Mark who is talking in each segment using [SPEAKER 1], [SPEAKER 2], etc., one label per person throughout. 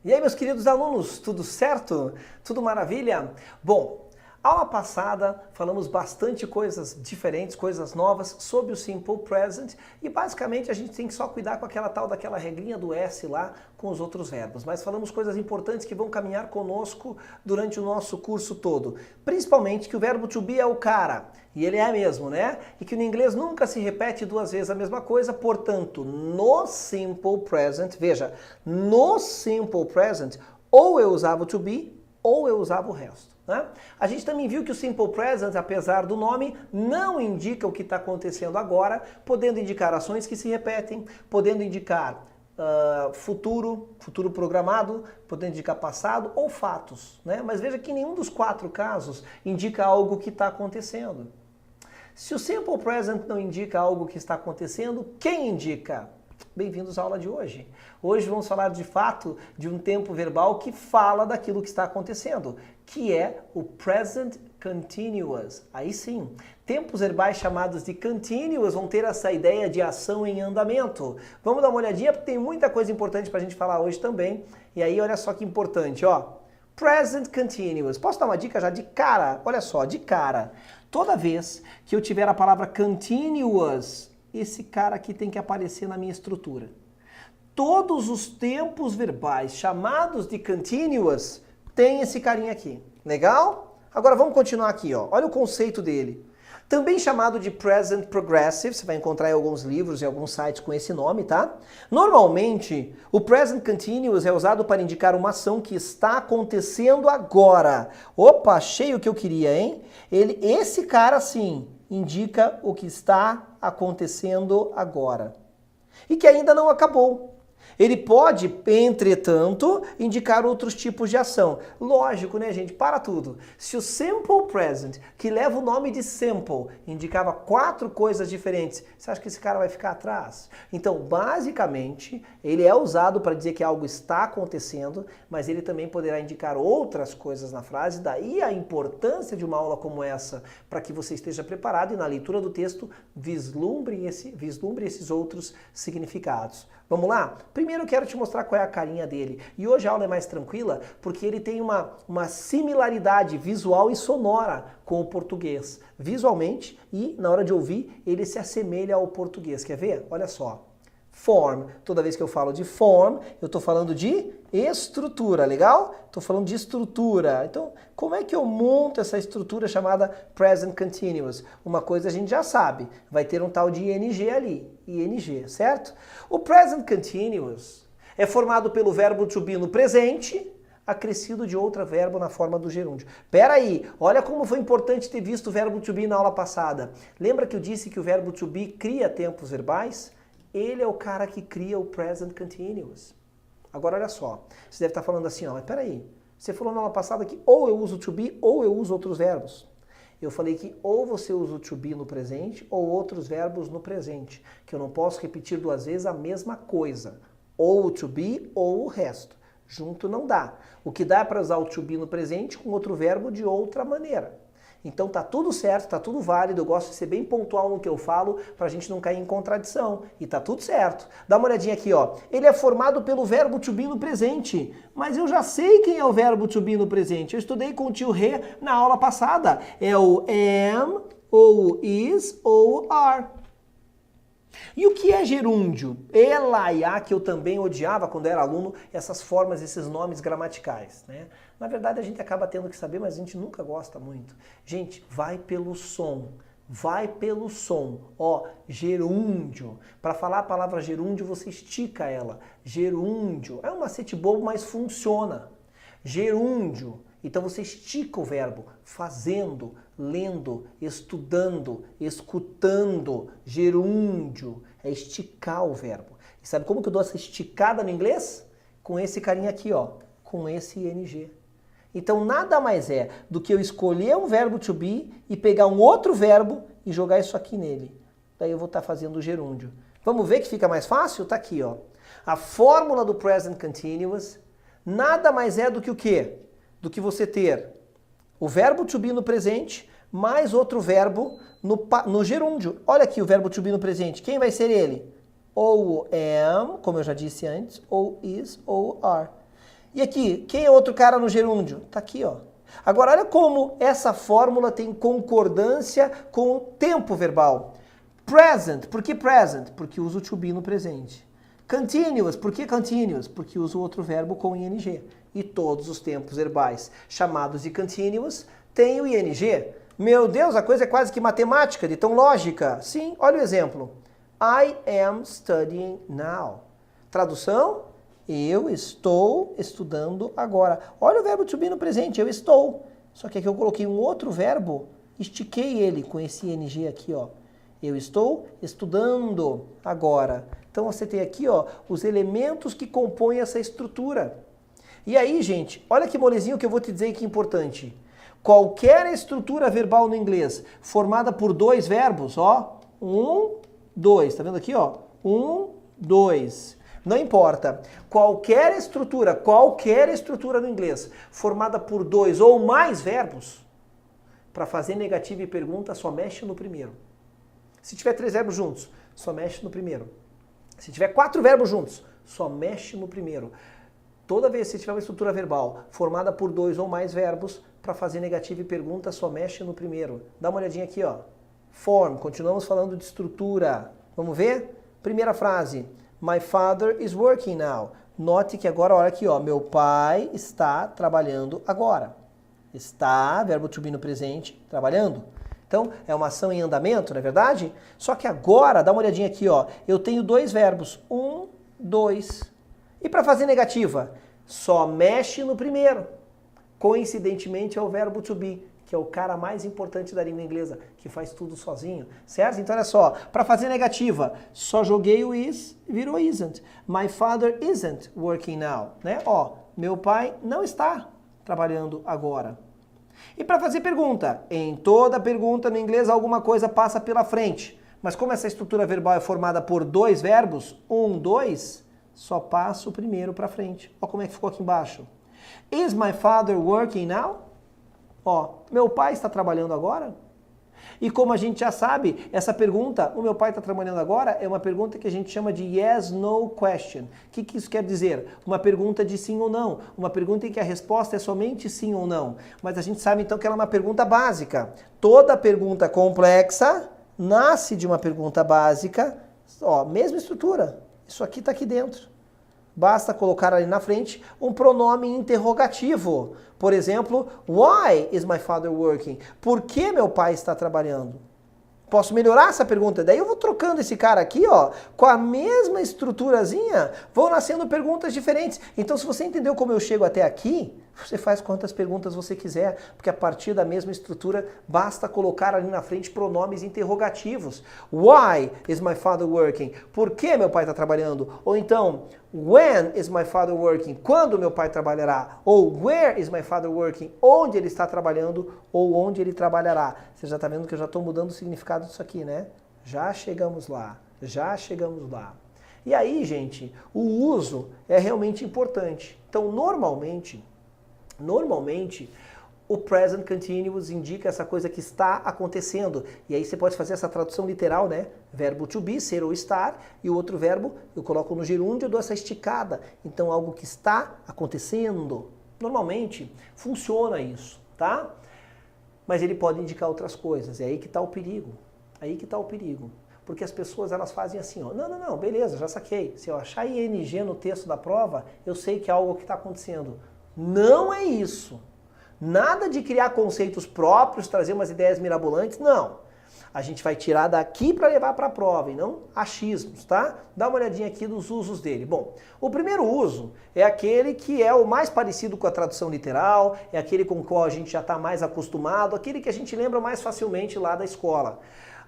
[SPEAKER 1] E aí, meus queridos alunos, tudo certo? Tudo maravilha? Bom, aula passada falamos bastante coisas diferentes, coisas novas sobre o Simple Present e basicamente a gente tem que só cuidar com aquela tal daquela regrinha do S lá com os outros verbos. Mas falamos coisas importantes que vão caminhar conosco durante o nosso curso todo. Principalmente que o verbo to be é o cara, e ele é mesmo, né? E que no inglês nunca se repete duas vezes a mesma coisa, portanto, no Simple Present, veja, no Simple Present, ou eu usava o to be, ou eu usava o resto. Né? A gente também viu que o Simple Present, apesar do nome, não indica o que está acontecendo agora, podendo indicar ações que se repetem, podendo indicar futuro programado, podendo indicar passado ou fatos. Né? Mas veja que nenhum dos quatro casos indica algo que está acontecendo. Se o Simple Present não indica algo que está acontecendo, quem indica? Bem-vindos à aula de hoje. Hoje vamos falar de fato de um tempo verbal que fala daquilo que está acontecendo, que é o Present Continuous. Aí sim, tempos verbais chamados de continuous vão ter essa ideia de ação em andamento. Vamos dar uma olhadinha porque tem muita coisa importante para a gente falar hoje também. E aí olha só que importante, ó. Present Continuous. Posso dar uma dica já de cara? Olha só, de cara. Toda vez que eu tiver a palavra continuous, esse cara aqui tem que aparecer na minha estrutura. Todos os tempos verbais chamados de continuous tem esse carinha aqui. Legal? Agora vamos continuar aqui, ó. Olha o conceito dele. Também chamado de Present Progressive, você vai encontrar em alguns livros e alguns sites com esse nome, tá? Normalmente, o Present Continuous é usado para indicar uma ação que está acontecendo agora. Opa, achei o que eu queria, hein? Esse cara, sim, indica o que está acontecendo agora. E que ainda não acabou. Ele pode, entretanto, indicar outros tipos de ação. Lógico, né, gente? Para tudo. Se o Simple Present, que leva o nome de Simple, indicava quatro coisas diferentes, você acha que esse cara vai ficar atrás? Então, basicamente, ele é usado para dizer que algo está acontecendo, mas ele também poderá indicar outras coisas na frase. Daí a importância de uma aula como essa, para que você esteja preparado e na leitura do texto vislumbre esses outros significados. Vamos lá? Primeiro eu quero te mostrar qual é a carinha dele. E hoje a aula é mais tranquila porque ele tem uma similaridade visual e sonora com o português. Visualmente e na hora de ouvir ele se assemelha ao português. Quer ver? Olha só. Form. Toda vez que eu falo de form, eu estou falando de estrutura, legal? Estou falando de estrutura. Então, como é que eu monto essa estrutura chamada Present Continuous? Uma coisa a gente já sabe, vai ter um tal de ing ali, ing, certo? O Present Continuous é formado pelo verbo to be no presente, acrescido de outro verbo na forma do gerúndio. Pera aí, olha como foi importante ter visto o verbo to be na aula passada. Lembra que eu disse que o verbo to be cria tempos verbais? Ele é o cara que cria o Present Continuous. Agora olha só, você deve estar falando assim, ó, mas peraí, você falou na aula passada que ou eu uso to be ou eu uso outros verbos. Eu falei que ou você usa o to be no presente ou outros verbos no presente, que eu não posso repetir duas vezes a mesma coisa, ou o to be ou o resto. Junto não dá. O que dá é para usar o to be no presente com outro verbo de outra maneira. Então tá tudo certo, tá tudo válido, eu gosto de ser bem pontual no que eu falo pra gente não cair em contradição. E tá tudo certo. Dá uma olhadinha aqui, ó. Ele é formado pelo verbo to be no presente. Mas eu já sei quem é o verbo to be no presente. Eu estudei com o tio Rê na aula passada. É o am, ou is, ou are. E o que é gerúndio? Elaiá, que eu também odiava quando era aluno, essas formas, esses nomes gramaticais, né? Na verdade a gente acaba tendo que saber, mas a gente nunca gosta muito. Gente, vai pelo som. Vai pelo som. Ó, gerúndio. Para falar a palavra gerúndio, você estica ela. Gerúndio. É um macete bobo, mas funciona. Gerúndio. Então você estica o verbo, fazendo, lendo, estudando, escutando. Gerúndio é esticar o verbo. E sabe como que eu dou essa esticada no inglês? Com esse carinha aqui, ó, com esse ing. Então nada mais é do que eu escolher um verbo to be e pegar um outro verbo e jogar isso aqui nele. Daí eu vou estar fazendo o gerúndio. Vamos ver que fica mais fácil? Tá aqui, ó. A fórmula do Present Continuous nada mais é do que o quê? Do que você ter o verbo to be no presente mais outro verbo no gerúndio. Olha aqui o verbo to be no presente. Quem vai ser ele? Ou am, como eu já disse antes, ou is, ou are. E aqui, quem é outro cara no gerúndio? Tá aqui, ó. Agora, olha como essa fórmula tem concordância com o tempo verbal. Present, por que present? Porque uso o to be no presente. Continuous, por que continuous? Porque uso outro verbo com ing. E todos os tempos verbais chamados de continuous têm o ing. Meu Deus, a coisa é quase que matemática, de tão lógica. Sim, olha o exemplo. I am studying now. Tradução? Eu estou estudando agora. Olha o verbo to be no presente, eu estou. Só que aqui eu coloquei um outro verbo, estiquei ele com esse ing aqui, ó. Eu estou estudando agora. Então você tem aqui, ó, os elementos que compõem essa estrutura. E aí, gente, olha que molezinho que eu vou te dizer que é importante. Qualquer estrutura verbal no inglês formada por dois verbos, ó, 1, 2, tá vendo aqui, ó? 1, 2. Não importa. Qualquer estrutura no inglês formada por dois ou mais verbos, para fazer negativa e pergunta, só mexe no primeiro. Se tiver 3 verbos juntos, só mexe no primeiro. Se tiver 4 verbos juntos, só mexe no primeiro. Toda vez que tiver uma estrutura verbal formada por 2 ou mais verbos, para fazer negativa e pergunta, só mexe no primeiro. Dá uma olhadinha aqui, ó. Form, continuamos falando de estrutura. Vamos ver? Primeira frase. My father is working now. Note que agora, olha aqui, ó. Meu pai está trabalhando agora. Está, verbo to be no presente, trabalhando. Então, é uma ação em andamento, não é verdade? Só que agora, dá uma olhadinha aqui, ó. Eu tenho 2 verbos. 1, 2. E para fazer negativa? Só mexe no primeiro. Coincidentemente é o verbo to be, que é o cara mais importante da língua inglesa, que faz tudo sozinho, certo? Então olha só, para fazer negativa, só joguei o is, virou isn't. My father isn't working now, né? Ó, meu pai não está trabalhando agora. E para fazer pergunta, em toda pergunta no inglês alguma coisa passa pela frente. Mas como essa estrutura verbal é formada por 2 verbos, 1, 2, só passa o primeiro para frente. Ó como é que ficou aqui embaixo. Is my father working now? Ó, meu pai está trabalhando agora? E como a gente já sabe, essa pergunta, o meu pai está trabalhando agora, é uma pergunta que a gente chama de yes, no question. O que isso quer dizer? Uma pergunta de sim ou não. Uma pergunta em que a resposta é somente sim ou não. Mas a gente sabe então que ela é uma pergunta básica. Toda pergunta complexa nasce de uma pergunta básica. Ó, mesma estrutura. Isso aqui está aqui dentro. Basta colocar ali na frente um pronome interrogativo. Por exemplo, why is my father working? Por que meu pai está trabalhando? Posso melhorar essa pergunta? Daí eu vou trocando esse cara aqui, ó, com a mesma estruturazinha, vão nascendo perguntas diferentes. Então, se você entendeu como eu chego até aqui, você faz quantas perguntas você quiser, porque a partir da mesma estrutura, basta colocar ali na frente pronomes interrogativos. Why is my father working? Por que meu pai está trabalhando? Ou então, when is my father working? Quando meu pai trabalhará? Ou where is my father working? Onde ele está trabalhando ou onde ele trabalhará? Você já está vendo que eu já estou mudando o significado disso aqui, né? Já chegamos lá, já chegamos lá. E aí, gente, o uso é realmente importante. Então, normalmente, o present continuous indica essa coisa que está acontecendo. E aí você pode fazer essa tradução literal, né? Verbo to be, ser ou estar, e o outro verbo eu coloco no gerúndio e dou essa esticada. Então, algo que está acontecendo. Normalmente, funciona isso, tá? Mas ele pode indicar outras coisas. É aí que está o perigo. Aí que está o perigo. Porque as pessoas, elas fazem assim, ó. Não, beleza, já saquei. Se eu achar ing no texto da prova, eu sei que é algo que está acontecendo. Não é isso. Nada de criar conceitos próprios, trazer umas ideias mirabolantes, não. A gente vai tirar daqui para levar para a prova e não achismos, tá? Dá uma olhadinha aqui dos usos dele. Bom, o primeiro uso é aquele que é o mais parecido com a tradução literal, é aquele com o qual a gente já está mais acostumado, aquele que a gente lembra mais facilmente lá da escola.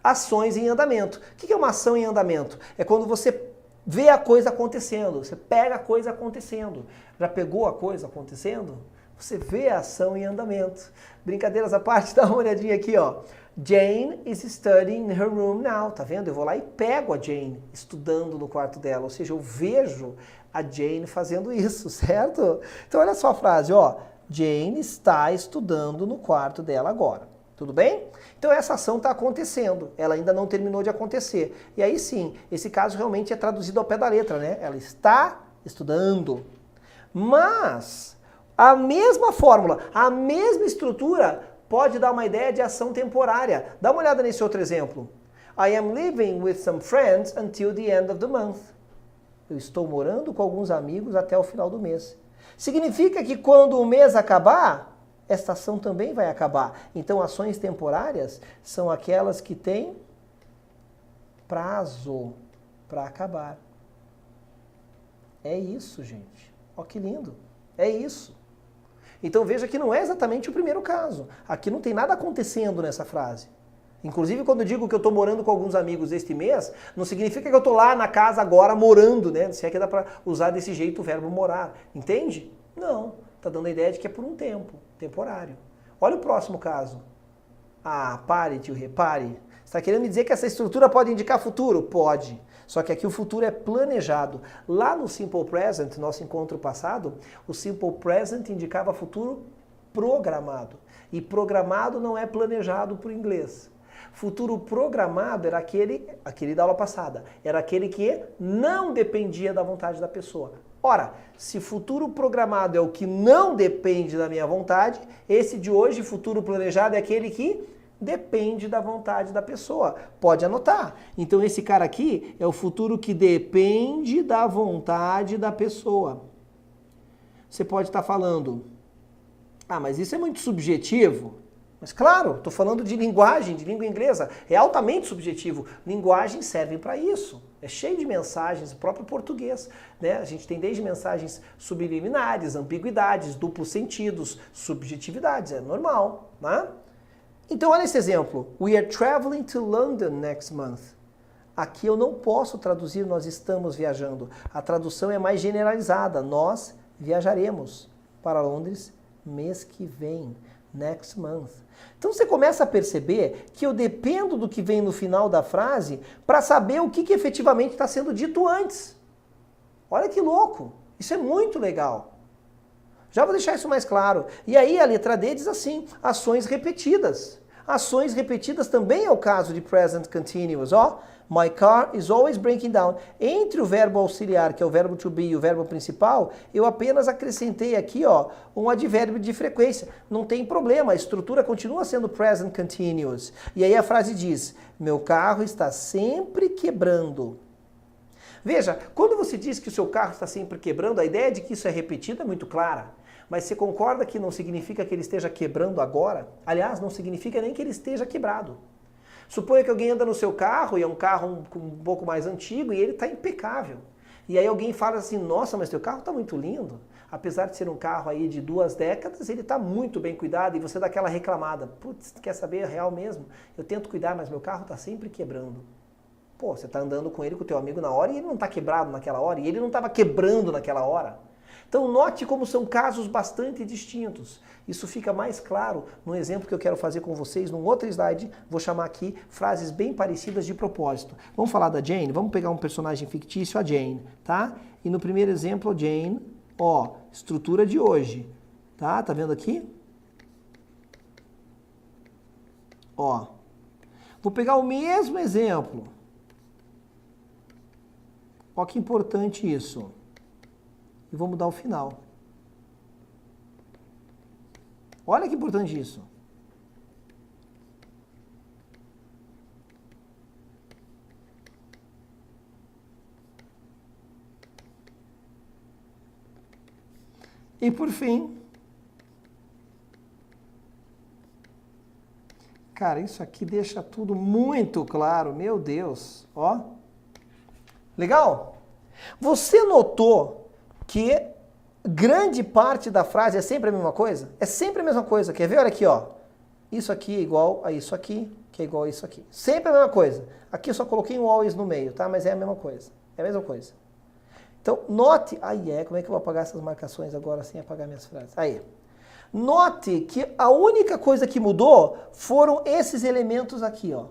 [SPEAKER 1] Ações em andamento. O que é uma ação em andamento? É quando você vê a coisa acontecendo, você pega a coisa acontecendo. Já pegou a coisa acontecendo? Você vê a ação em andamento. Brincadeiras à parte, dá uma olhadinha aqui, ó. Jane is studying in her room now. Tá vendo? Eu vou lá e pego a Jane estudando no quarto dela. Ou seja, eu vejo a Jane fazendo isso, certo? Então olha só a frase, ó. Jane está estudando no quarto dela agora. Tudo bem? Então essa ação está acontecendo, ela ainda não terminou de acontecer. E aí sim, esse caso realmente é traduzido ao pé da letra, né? Ela está estudando. Mas a mesma fórmula, a mesma estrutura pode dar uma ideia de ação temporária. Dá uma olhada nesse outro exemplo. I am living with some friends until the end of the month. Eu estou morando com alguns amigos até o final do mês. Significa que quando o mês acabar, esta ação também vai acabar. Então, ações temporárias são aquelas que têm prazo para acabar. É isso, gente. Ó, que lindo. É isso. Então, veja que não é exatamente o primeiro caso. Aqui não tem nada acontecendo nessa frase. Inclusive, quando eu digo que eu estou morando com alguns amigos este mês, não significa que eu estou lá na casa agora morando, né? Se é que dá para usar desse jeito o verbo morar. Entende? Não. Está dando a ideia de que é por um tempo, temporário. Olha o próximo caso. Ah, pare, tio, repare. Você está querendo me dizer que essa estrutura pode indicar futuro? Pode. Só que aqui o futuro é planejado. Lá no Simple Present, nosso encontro passado, o Simple Present indicava futuro programado. E programado não é planejado por inglês. Futuro programado era aquele da aula passada, era aquele que não dependia da vontade da pessoa. Ora, se futuro programado é o que não depende da minha vontade, esse de hoje, futuro planejado, é aquele que depende da vontade da pessoa. Pode anotar. Então esse cara aqui é o futuro que depende da vontade da pessoa. Você pode estar falando, ah, mas isso é muito subjetivo. Mas claro, estou falando de linguagem, de língua inglesa. É altamente subjetivo. Linguagens servem para isso. É cheio de mensagens, o próprio português. Né? A gente tem desde mensagens subliminares, ambiguidades, duplos sentidos, subjetividades. É normal. Né? Então olha esse exemplo. We are traveling to London next month. Aqui eu não posso traduzir nós estamos viajando. A tradução é mais generalizada. Nós viajaremos para Londres mês que vem. Next month. Então você começa a perceber que eu dependo do que vem no final da frase para saber o que efetivamente está sendo dito antes. Olha que louco! Isso é muito legal. Já vou deixar isso mais claro. E aí a letra D diz assim, ações repetidas. Ações repetidas também é o caso de present continuous. Ó, my car is always breaking down. Entre o verbo auxiliar, que é o verbo to be, e o verbo principal, eu apenas acrescentei aqui, ó, um advérbio de frequência. Não tem problema, a estrutura continua sendo present continuous. E aí a frase diz, meu carro está sempre quebrando. Veja, quando você diz que o seu carro está sempre quebrando, a ideia de que isso é repetido é muito clara. Mas você concorda que não significa que ele esteja quebrando agora? Aliás, não significa nem que ele esteja quebrado. Suponha que alguém anda no seu carro, e é um carro um pouco mais antigo, e ele está impecável. E aí alguém fala assim, nossa, mas teu carro está muito lindo. Apesar de ser um carro aí de 2 décadas, ele está muito bem cuidado, e você dá aquela reclamada. Putz, quer saber, é real mesmo? Eu tento cuidar, mas meu carro está sempre quebrando. Pô, você está andando com ele, com o teu amigo na hora, e ele não está quebrado naquela hora, e ele não estava quebrando naquela hora. Então note como são casos bastante distintos. Isso fica mais claro no exemplo que eu quero fazer com vocês, num outro slide, vou chamar aqui frases bem parecidas de propósito. Vamos falar da Jane? Vamos pegar um personagem fictício, a Jane, tá? E no primeiro exemplo, a Jane, ó, estrutura de hoje, tá? Tá vendo aqui? Ó, vou pegar o mesmo exemplo. Ó que importante isso. E vou mudar o final. Olha que importante isso. E por fim, cara, isso aqui deixa tudo muito claro, meu Deus, ó. Legal? Você notou que grande parte da frase é sempre a mesma coisa? É sempre a mesma coisa. Quer ver? Olha aqui, ó. Isso aqui é igual a isso aqui, que é igual a isso aqui. Sempre a mesma coisa. Aqui eu só coloquei um always no meio, tá? Mas é a mesma coisa. É a mesma coisa. Então, note... como é que eu vou apagar essas marcações agora sem apagar minhas frases? Aí. Note que a única coisa que mudou foram esses elementos aqui, ó.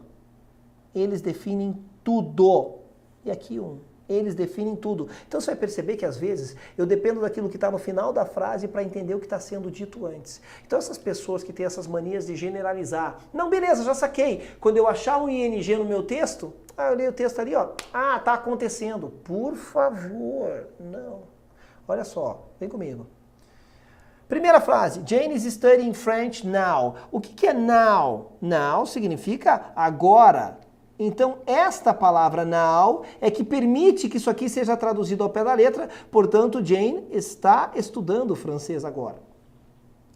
[SPEAKER 1] Eles definem tudo. E aqui um. Eles definem tudo. Então você vai perceber que às vezes eu dependo daquilo que está no final da frase para entender o que está sendo dito antes. Então essas pessoas que têm essas manias de generalizar, não, beleza, já saquei. Quando eu achar um ING no meu texto, eu leio o texto ali, ó, tá acontecendo. Por favor, não. Olha só, vem comigo. Primeira frase, Jane is studying French now. O que é now? Now significa agora. Então, esta palavra now é que permite que isso aqui seja traduzido ao pé da letra. Portanto, Jane está estudando francês agora.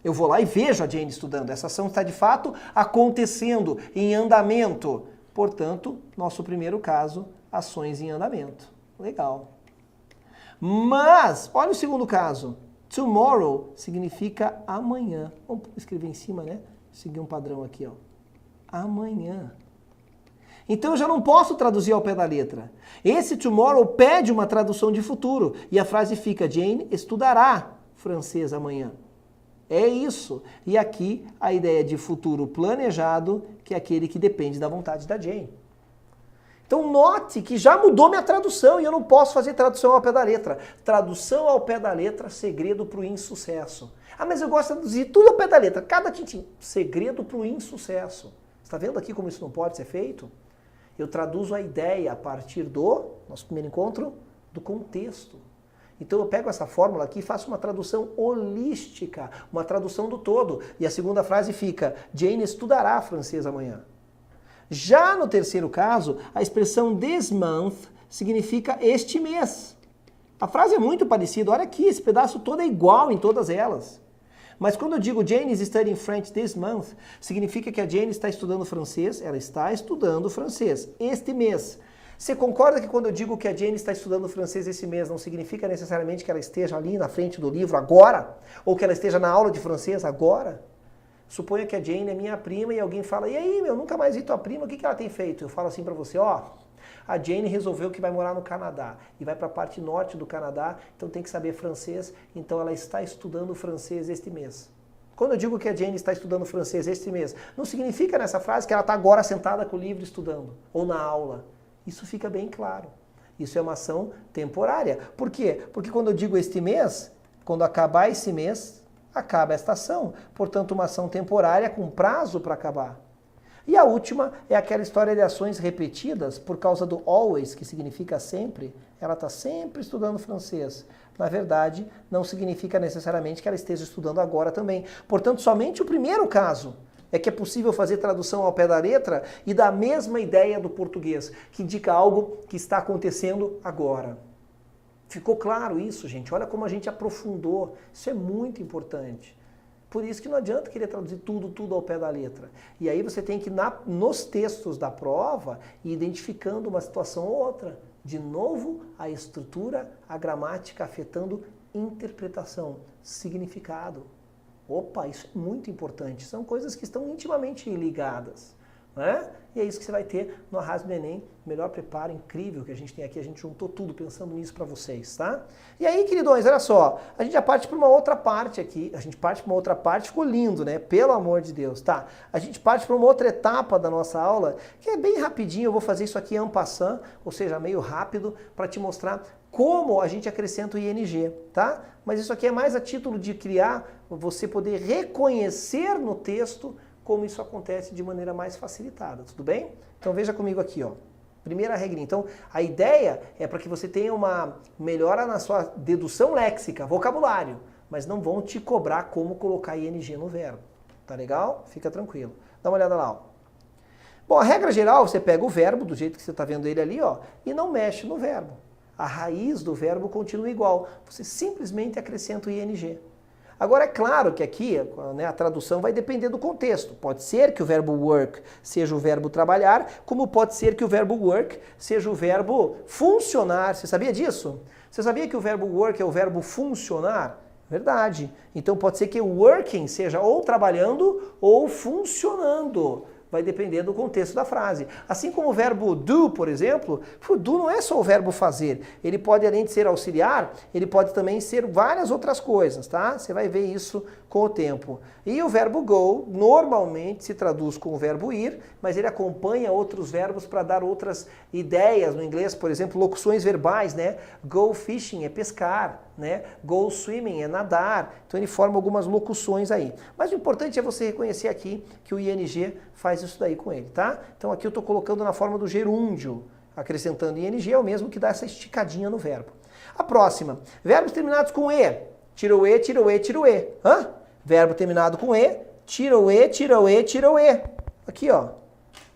[SPEAKER 1] Eu vou lá e vejo a Jane estudando. Essa ação está de fato acontecendo, em andamento. Portanto, nosso primeiro caso, ações em andamento. Legal. Mas, olha o segundo caso. Tomorrow significa amanhã. Vamos escrever em cima, né? Seguir um padrão aqui, ó. Amanhã. Então eu já não posso traduzir ao pé da letra. Esse tomorrow pede uma tradução de futuro. E a frase fica, Jane estudará francês amanhã. É isso. E aqui a ideia de futuro planejado, que é aquele que depende da vontade da Jane. Então note que já mudou minha tradução e eu não posso fazer tradução ao pé da letra. Tradução ao pé da letra, segredo para o insucesso. Ah, mas eu gosto de traduzir tudo ao pé da letra, cada tintim. Segredo para o insucesso. Está vendo aqui como isso não pode ser feito? Eu traduzo a ideia a partir do, nosso primeiro encontro, do contexto. Então eu pego essa fórmula aqui e faço uma tradução holística, uma tradução do todo. E a segunda frase fica, Jane estudará francês amanhã. Já no terceiro caso, a expressão this month significa este mês. A frase é muito parecida, olha aqui, esse pedaço todo é igual em todas elas. Mas quando eu digo Jane is studying French this month, significa que a Jane está estudando francês, ela está estudando francês este mês. Você concorda que quando eu digo que a Jane está estudando francês esse mês, não significa necessariamente que ela esteja ali na frente do livro agora? Ou que ela esteja na aula de francês agora? Suponha que a Jane é minha prima e alguém fala, e aí, meu, nunca mais vi tua prima, o que ela tem feito? Eu falo assim pra você, ó, a Jane resolveu que vai morar no Canadá e vai pra parte norte do Canadá, então tem que saber francês, então ela está estudando francês este mês. Quando eu digo que a Jane está estudando francês este mês, não significa nessa frase que ela está agora sentada com o livro estudando, ou na aula. Isso fica bem claro. Isso é uma ação temporária. Por quê? Porque quando eu digo este mês, quando acabar esse mês, acaba esta ação. Portanto, uma ação temporária com prazo para acabar. E a última é aquela história de ações repetidas por causa do always, que significa sempre. Ela está sempre estudando francês. Na verdade, não significa necessariamente que ela esteja estudando agora também. Portanto, somente o primeiro caso é que é possível fazer tradução ao pé da letra e da mesma ideia do português, que indica algo que está acontecendo agora. Ficou claro isso, gente? Olha como a gente aprofundou. Isso é muito importante. Por isso que não adianta querer traduzir tudo ao pé da letra. E aí você tem que ir nos textos da prova ir identificando uma situação ou outra. De novo, a estrutura, a gramática afetando interpretação, significado. Opa, isso é muito importante. São coisas que estão intimamente ligadas. Né? E é isso que você vai ter no Arrasme do Enem, melhor preparo incrível que a gente tem aqui, a gente juntou tudo pensando nisso para vocês, tá? E aí, queridões, olha só, a gente já parte para uma outra parte aqui, ficou lindo, né? Pelo amor de Deus, tá? A gente parte para uma outra etapa da nossa aula, que é bem rapidinho, eu vou fazer isso aqui en passant, ou seja, meio rápido, para te mostrar como a gente acrescenta o ING, tá? Mas isso aqui é mais a título de criar, você poder reconhecer no texto como isso acontece de maneira mais facilitada, tudo bem? Então veja comigo aqui, ó. Primeira regrinha. Então, a ideia é para que você tenha uma melhora na sua dedução léxica, vocabulário, mas não vão te cobrar como colocar ING no verbo. Tá legal? Fica tranquilo. Dá uma olhada lá, ó. Bom, a regra geral, você pega o verbo, do jeito que você está vendo ele ali, ó, e não mexe no verbo. A raiz do verbo continua igual. Você simplesmente acrescenta o ING. Agora, é claro que aqui, né, a tradução vai depender do contexto. Pode ser que o verbo work seja o verbo trabalhar, como pode ser que o verbo work seja o verbo funcionar. Você sabia disso? Você sabia que o verbo work é o verbo funcionar? Verdade. Então pode ser que o working seja ou trabalhando ou funcionando. Vai depender do contexto da frase. Assim como o verbo do, por exemplo, o do não é só o verbo fazer. Ele pode, além de ser auxiliar, ele pode também ser várias outras coisas, tá? Você vai ver isso com o tempo. E o verbo go, normalmente se traduz com o verbo ir, mas ele acompanha outros verbos para dar outras ideias. No inglês, por exemplo, locuções verbais, né? Go fishing é pescar, né? Go swimming é nadar. Então ele forma algumas locuções aí. Mas o importante é você reconhecer aqui que o ING faz isso daí com ele, tá? Então aqui eu estou colocando na forma do gerúndio, acrescentando ING, é o mesmo que dá essa esticadinha no verbo. A próxima, verbos terminados com E. Tira o E, tira o E, tira o E. Hã? Verbo terminado com E, tira o E, tira o E, tira o E. Aqui, ó.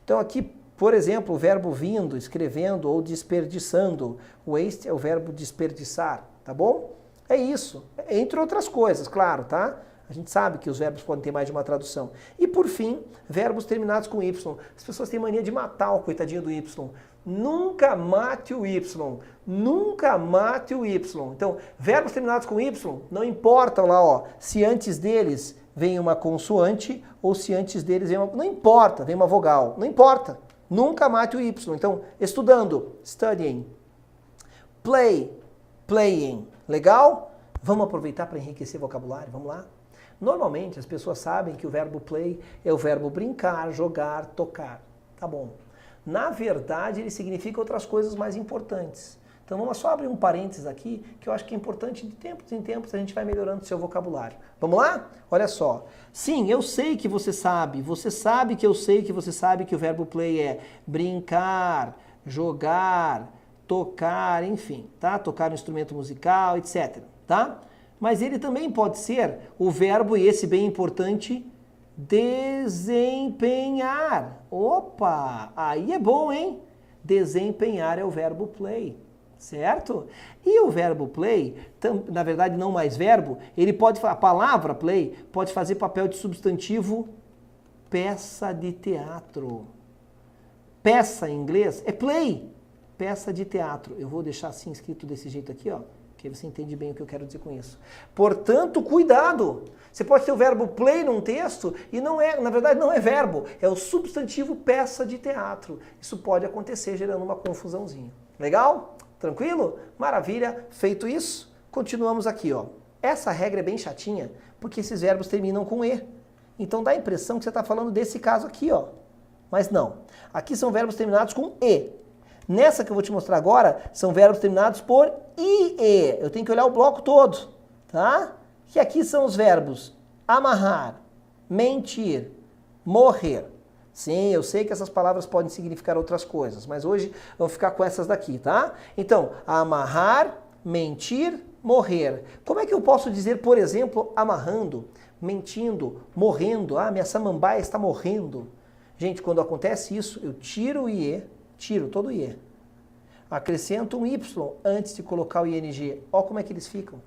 [SPEAKER 1] Então aqui, por exemplo, o verbo vindo, escrevendo ou desperdiçando. Waste é o verbo desperdiçar, tá bom? É isso. Entre outras coisas, claro, tá? A gente sabe que os verbos podem ter mais de uma tradução. E por fim, verbos terminados com Y. As pessoas têm mania de matar o coitadinho do Y. Nunca mate o Y. Nunca mate o Y. Então, verbos terminados com Y, não importa lá, ó, se antes deles vem uma consoante ou se antes deles vem uma... Não importa, vem uma vogal. Não importa. Nunca mate o Y. Então, estudando, studying. Play, playing. Legal? Vamos aproveitar para enriquecer o vocabulário? Vamos lá? Normalmente as pessoas sabem que o verbo play é o verbo brincar, jogar, tocar. Tá bom. Na verdade, ele significa outras coisas mais importantes. Então vamos só abrir um parênteses aqui, que eu acho que é importante de tempos em tempos a gente vai melhorando o seu vocabulário. Vamos lá? Olha só. Sim, eu sei que você sabe que eu sei que você sabe que o verbo play é brincar, jogar, tocar, enfim, tá? Tocar um instrumento musical, etc, tá? Mas ele também pode ser o verbo, e esse bem importante, desempenhar. Opa, aí é bom, hein? Desempenhar é o verbo play, certo? E o verbo play, na verdade não mais verbo, ele pode, a palavra play pode fazer papel de substantivo peça de teatro. Peça em inglês é play, peça de teatro. Eu vou deixar assim escrito desse jeito aqui, ó. Que você entende bem o que eu quero dizer com isso. Portanto, cuidado! Você pode ter o verbo play num texto e não é, na verdade não é verbo, é o substantivo peça de teatro. Isso pode acontecer gerando uma confusãozinha. Legal? Tranquilo? Maravilha! Feito isso, continuamos aqui, ó. Essa regra é bem chatinha, porque esses verbos terminam com E. Então dá a impressão que você está falando desse caso aqui, ó. Mas não. Aqui são verbos terminados com E. Nessa que eu vou te mostrar agora, são verbos terminados por IE. Eu tenho que olhar o bloco todo, tá? Que aqui são os verbos amarrar, mentir, morrer. Sim, eu sei que essas palavras podem significar outras coisas, mas hoje vamos ficar com essas daqui, tá? Então, amarrar, mentir, morrer. Como é que eu posso dizer, por exemplo, amarrando, mentindo, morrendo? Ah, minha samambaia está morrendo. Gente, quando acontece isso, eu tiro o IE, tiro todo o IE. Acrescento um Y antes de colocar o ING. Olha como é que eles ficam.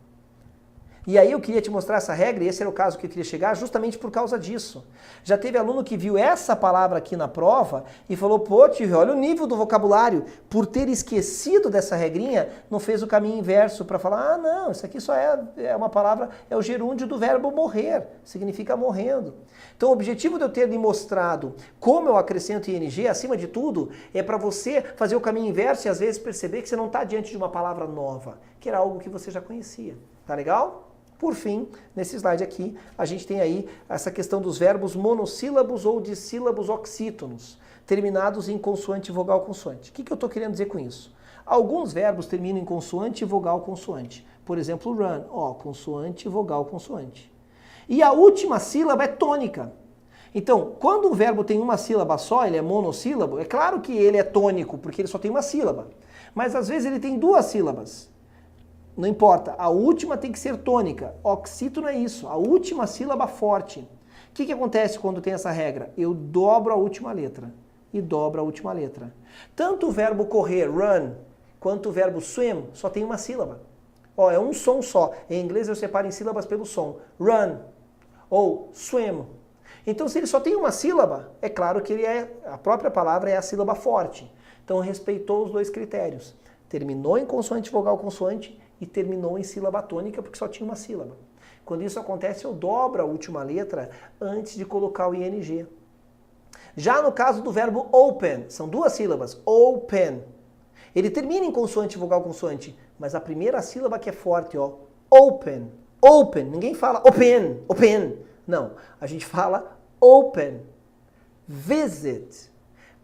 [SPEAKER 1] E aí eu queria te mostrar essa regra, e esse era o caso que eu queria chegar, justamente por causa disso. Já teve aluno que viu essa palavra aqui na prova e falou, pô, tio, olha o nível do vocabulário. Por ter esquecido dessa regrinha, não fez o caminho inverso para falar, ah, não, isso aqui só é uma palavra, é o gerúndio do verbo morrer, significa morrendo. Então o objetivo de eu ter lhe mostrado como eu acrescento ING, acima de tudo, é para você fazer o caminho inverso e às vezes perceber que você não está diante de uma palavra nova, que era algo que você já conhecia. Tá legal? Por fim, nesse slide aqui, a gente tem aí essa questão dos verbos monossílabos ou de sílabos oxítonos, terminados em consoante, vogal, consoante. O que eu estou querendo dizer com isso? Alguns verbos terminam em consoante, vogal, consoante. Por exemplo, run, ó, consoante, vogal, consoante. E a última sílaba é tônica. Então, quando um verbo tem uma sílaba só, ele é monossílabo, é claro que ele é tônico, porque ele só tem uma sílaba. Mas às vezes ele tem duas sílabas. Não importa, a última tem que ser tônica. Oxítono é isso, a última sílaba forte. O que acontece quando tem essa regra? Eu dobro a última letra e dobro a última letra. Tanto o verbo correr, run, quanto o verbo swim, só tem uma sílaba. Ó, é um som só. Em inglês eu separo em sílabas pelo som. Run ou swim. Então se ele só tem uma sílaba, é claro que a própria palavra é a sílaba forte. Então respeitou os dois critérios. Terminou em consoante, vogal, consoante e terminou em sílaba tônica porque só tinha uma sílaba. Quando isso acontece, eu dobro a última letra antes de colocar o ING. Já no caso do verbo open, são duas sílabas, open. Ele termina em consoante, vogal, consoante, mas a primeira sílaba que é forte, ó, open, open. Ninguém fala open, open. Não, a gente fala open. Visit.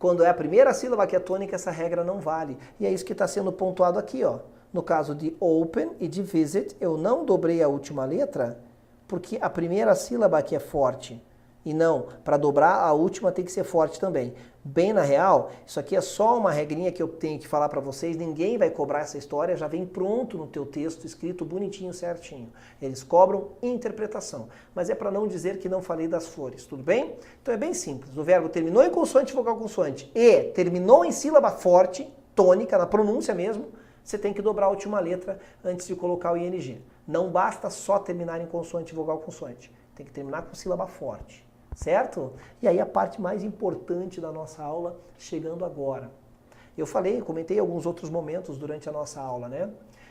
[SPEAKER 1] Quando é a primeira sílaba que é tônica, essa regra não vale. E é isso que está sendo pontuado aqui, ó. No caso de open e de visit, eu não dobrei a última letra, porque a primeira sílaba aqui é forte. E não, para dobrar, a última tem que ser forte também. Bem na real, isso aqui é só uma regrinha que eu tenho que falar para vocês, ninguém vai cobrar essa história, já vem pronto no teu texto, escrito bonitinho, certinho. Eles cobram interpretação, mas é para não dizer que não falei das flores, tudo bem? Então é bem simples, o verbo terminou em consoante, vogal consoante e terminou em sílaba forte, tônica, na pronúncia mesmo, você tem que dobrar a última letra antes de colocar o ing. Não basta só terminar em consoante, vogal consoante, tem que terminar com sílaba forte. Certo? E aí a parte mais importante da nossa aula chegando agora. Eu comentei em alguns outros momentos durante a nossa aula, né?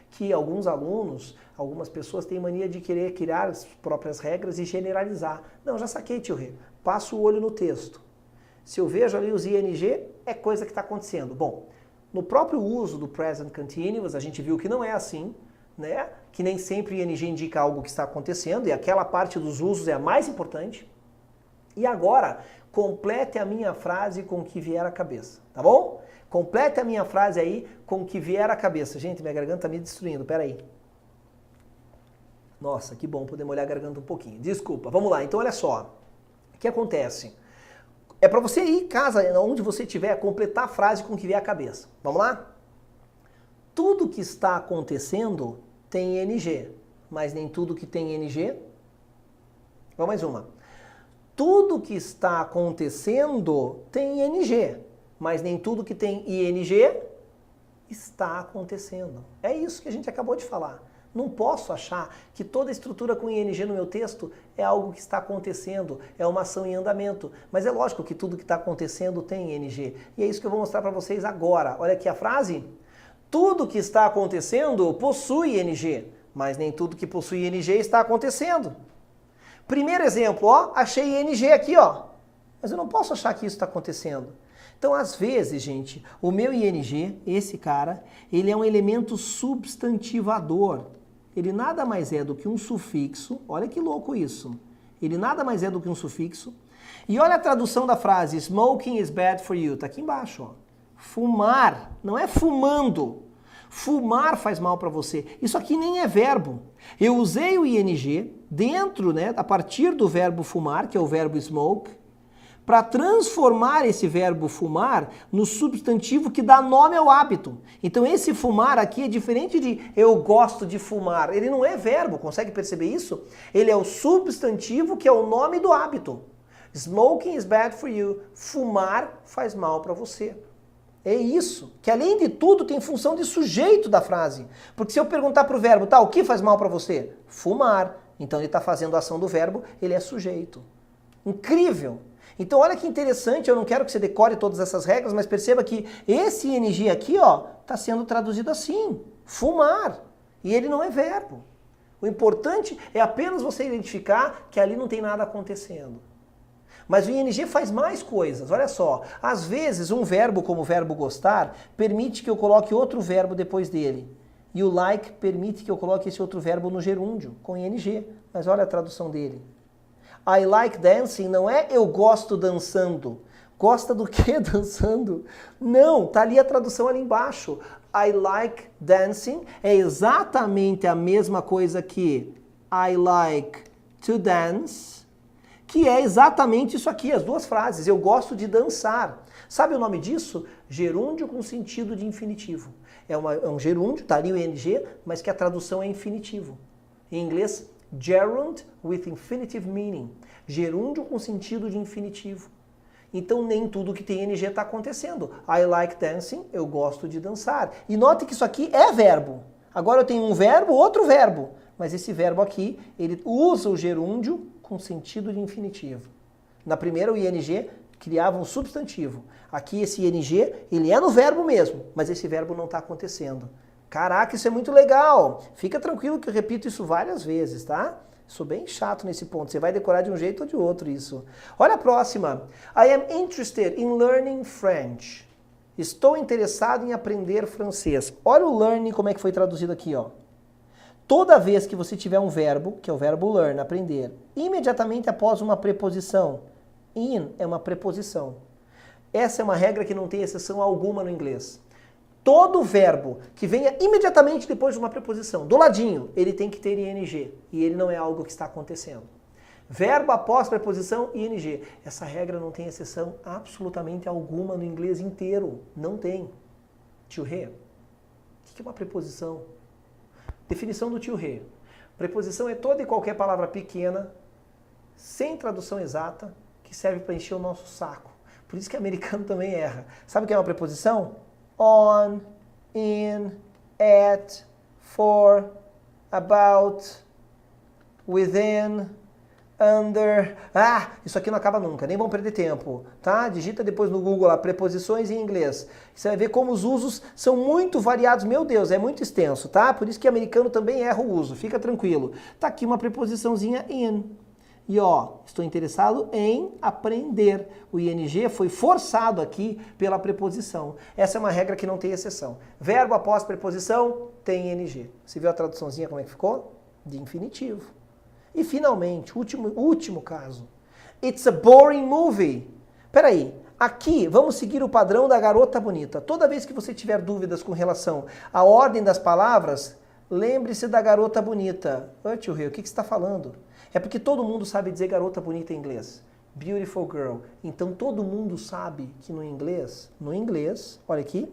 [SPEAKER 1] Que alguns alunos, algumas pessoas têm mania de querer criar as próprias regras e generalizar. Não, já saquei, tio Rê. Passo o olho no texto. Se eu vejo ali os ing, é coisa que está acontecendo. Bom, no próprio uso do present continuous, a gente viu que não é assim, né? Que nem sempre o ing indica algo que está acontecendo e aquela parte dos usos é a mais importante. E agora, complete a minha frase com o que vier à cabeça, tá bom? Complete a minha frase aí com o que vier à cabeça. Gente, minha garganta tá me destruindo, peraí. Nossa, que bom poder molhar a garganta um pouquinho. Desculpa, vamos lá. Então, olha só. O que acontece? É para você ir em casa, onde você estiver, completar a frase com o que vier à cabeça. Vamos lá? Tudo que está acontecendo tem ing, mas nem tudo que tem ing... Vamos mais uma. Tudo que está acontecendo tem ing, mas nem tudo que tem ing está acontecendo. É isso que a gente acabou de falar. Não posso achar que toda estrutura com ing no meu texto é algo que está acontecendo, é uma ação em andamento. Mas é lógico que tudo que está acontecendo tem ing. E é isso que eu vou mostrar para vocês agora. Olha aqui a frase. Tudo que está acontecendo possui ing, mas nem tudo que possui ing está acontecendo. Primeiro exemplo, ó, achei ing aqui, ó. Mas eu não posso achar que isso está acontecendo. Então, às vezes, gente, o meu ing, esse cara, ele é um elemento substantivador. Ele nada mais é do que um sufixo. Olha que louco isso. Ele nada mais é do que um sufixo. E olha a tradução da frase, smoking is bad for you. Tá aqui embaixo, ó. Fumar, não é fumando. Fumar faz mal para você. Isso aqui nem é verbo. Eu usei o ing dentro, né, a partir do verbo fumar, que é o verbo smoke, para transformar esse verbo fumar no substantivo que dá nome ao hábito. Então esse fumar aqui é diferente de eu gosto de fumar. Ele não é verbo, consegue perceber isso? Ele é o substantivo que é o nome do hábito. Smoking is bad for you. Fumar faz mal para você. É isso, que além de tudo tem função de sujeito da frase. Porque se eu perguntar para o verbo, tá, o que faz mal para você? Fumar. Então ele está fazendo a ação do verbo, ele é sujeito. Incrível! Então olha que interessante, eu não quero que você decore todas essas regras, mas perceba que esse ing aqui, ó, está sendo traduzido assim, fumar. E ele não é verbo. O importante é apenas você identificar que ali não tem nada acontecendo. Mas o ing faz mais coisas, olha só. Às vezes, um verbo como o verbo gostar permite que eu coloque outro verbo depois dele. E o like permite que eu coloque esse outro verbo no gerúndio, com ing. Mas olha a tradução dele. I like dancing não é eu gosto dançando. Gosta do que dançando? Não, tá ali a tradução ali embaixo. I like dancing é exatamente a mesma coisa que I like to dance, que é exatamente isso aqui, as duas frases. Eu gosto de dançar. Sabe o nome disso? Gerúndio com sentido de infinitivo. É um gerúndio, tá ali o ing, mas que a tradução é infinitivo. Em inglês, gerund with infinitive meaning. Gerúndio com sentido de infinitivo. Então nem tudo que tem ing está acontecendo. I like dancing, eu gosto de dançar. E note que isso aqui é verbo. Agora eu tenho um verbo, outro verbo. Mas esse verbo aqui, ele usa o gerúndio com sentido de infinitivo. Na primeira, o ing criava um substantivo. Aqui, esse ing, ele é no verbo mesmo, mas esse verbo não está acontecendo. Caraca, isso é muito legal! Fica tranquilo que eu repito isso várias vezes, tá? Sou bem chato nesse ponto. Você vai decorar de um jeito ou de outro isso. Olha a próxima. I am interested in learning French. Estou interessado em aprender francês. Olha o learning, como é que foi traduzido aqui, ó. Toda vez que você tiver um verbo, que é o verbo learn, aprender, imediatamente após uma preposição. In é uma preposição. Essa é uma regra que não tem exceção alguma no inglês. Todo verbo que venha imediatamente depois de uma preposição, do ladinho, ele tem que ter ing. E ele não é algo que está acontecendo. Verbo após preposição ing. Essa regra não tem exceção absolutamente alguma no inglês inteiro. Não tem. To he. O que é uma preposição? Definição do to he. Preposição é toda e qualquer palavra pequena, sem tradução exata, que serve para encher o nosso saco. Por isso que americano também erra. Sabe o que é uma preposição? On, in, at, for, about, within, under. Ah, isso aqui não acaba nunca, nem vamos perder tempo, tá? Digita depois no Google lá, preposições em inglês. Você vai ver como os usos são muito variados. Meu Deus, é muito extenso, tá? Por isso que americano também erra o uso, fica tranquilo. Tá aqui uma preposiçãozinha in. E ó, estou interessado em aprender. O ing foi forçado aqui pela preposição. Essa é uma regra que não tem exceção. Verbo após preposição tem ing. Você viu a traduçãozinha como é que ficou? De infinitivo. E finalmente, último caso. It's a boring movie. Peraí, aqui vamos seguir o padrão da garota bonita. Toda vez que você tiver dúvidas com relação à ordem das palavras, lembre-se da garota bonita. Ô tio Rio, o que você está falando? É porque todo mundo sabe dizer garota bonita em inglês. Beautiful girl. Então todo mundo sabe que no inglês, olha aqui,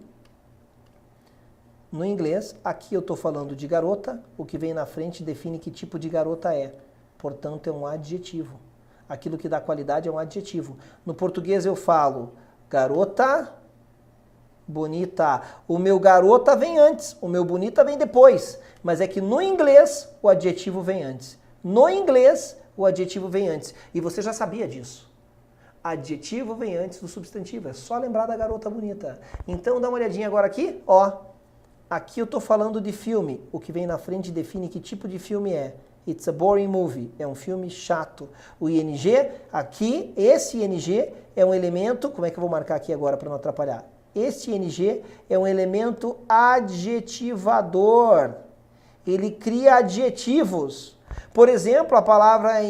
[SPEAKER 1] no inglês, aqui eu estou falando de garota, o que vem na frente define que tipo de garota é. Portanto, é um adjetivo. Aquilo que dá qualidade é um adjetivo. No português eu falo garota bonita. O meu garota vem antes, o meu bonita vem depois. Mas é que no inglês o adjetivo vem antes. No inglês o adjetivo vem antes. E você já sabia disso. Adjetivo vem antes do substantivo. É só lembrar da garota bonita. Então dá uma olhadinha agora aqui, ó. Aqui eu estou falando de filme. O que vem na frente define que tipo de filme é. It's a boring movie. É um filme chato. O ing, aqui, esse ing é um elemento... Como é que eu vou marcar aqui agora para não atrapalhar? Esse ing é um elemento adjetivador. Ele cria adjetivos. Por exemplo, a palavra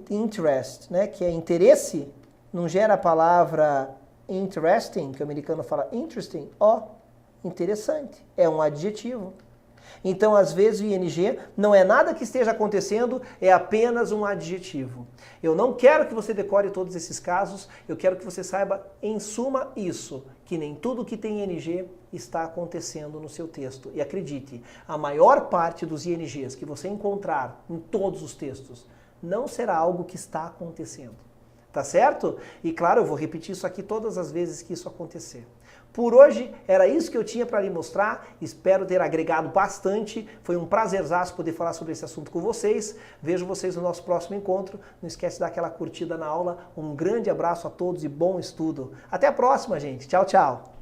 [SPEAKER 1] interest, né, que é interesse, não gera a palavra interesting, que o americano fala interesting. Ó, interessante. É um adjetivo. Então, às vezes, o ing não é nada que esteja acontecendo, é apenas um adjetivo. Eu não quero que você decore todos esses casos, eu quero que você saiba, em suma, isso, que nem tudo que tem ing está acontecendo no seu texto. E acredite, a maior parte dos INGs que você encontrar em todos os textos não será algo que está acontecendo. Tá certo? E claro, eu vou repetir isso aqui todas as vezes que isso acontecer. Por hoje, era isso que eu tinha para lhe mostrar. Espero ter agregado bastante. Foi um prazerzaço poder falar sobre esse assunto com vocês. Vejo vocês no nosso próximo encontro. Não esquece de dar aquela curtida na aula. Um grande abraço a todos e bom estudo. Até a próxima, gente. Tchau, tchau.